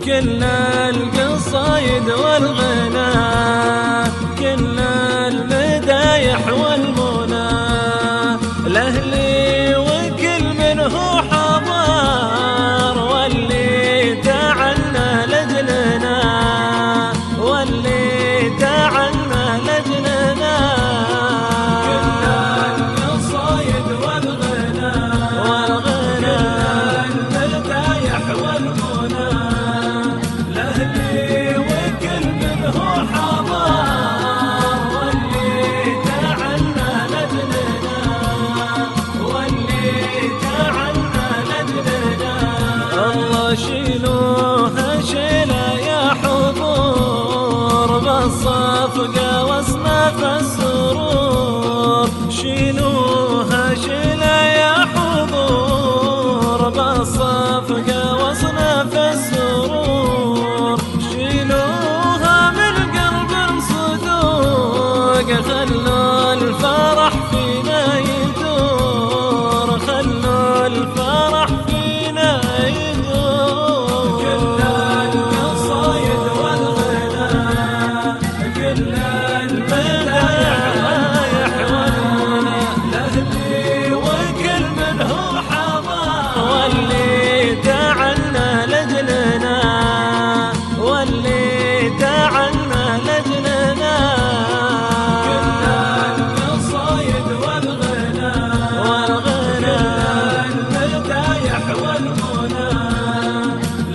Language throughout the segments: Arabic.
كل القصايد والغنى، كل المدايح والمنى لأهلي وكل منه حضار، واللي تعنى لجلنا، واللي تعنى لجلنا. كل القصايد والغنى، والغنى المدايح والمنى لأهلي وكل منه حضار، واللي تعنى لجلنا، واللي تعنى لجلنا. الله شيلوها شيلة يا حضور بالصفقة واصناف السرور، شيلوها شيلة يا حضور بالصفقة واصناف السرور، شيلوها من قلب صدوق، خلوا الفرح فينا يدور، خلوا الفرح فينا يدور. كل القصايد والغنى، كل المدايح والمنى لأهلي وكل منه حضار، واللي تعنى لجلنا، واللي تعنى لجلنا. كل القصايد والغنى، والغنى المدايح والمنى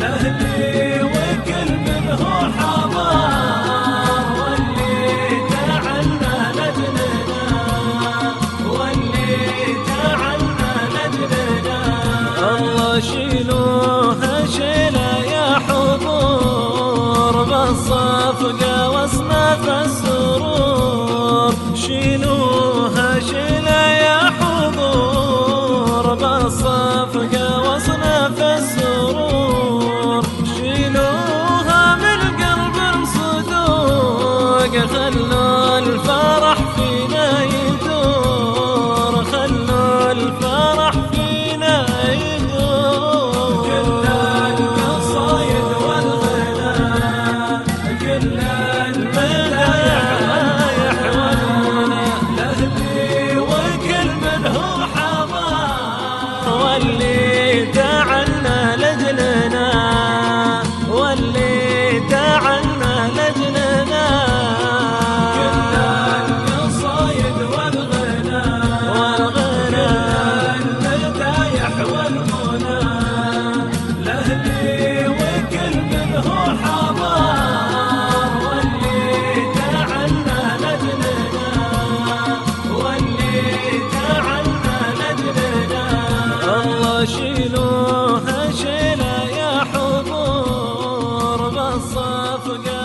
لأهلي وكل منه حضار، واللي تعنى لجلنا، واللي تعنى لجلنا. الله شيلوها شيلة يا حضور بالصفقة واصناف السرور، شيلوها شيلة يا حضور بالصفقة واصناف السرور، شيلوها من قلب صدوق، خلوا الفرح فينا يدور، خلوا الفرح فينا يدور. كل القصايد والغنى، كل المدايح والمنى لأهلي وكل منه حضار، واللي تعنى لجلنا، واللي تعنى لجلنا. كل القصايد والغنى، والغنى المدايح والمنى لأهلي وكل منه حضار، واللي تعنى لجلنا، واللي تعنى لجلنا. الله شيلوها شيلة يا حضور بالصفقة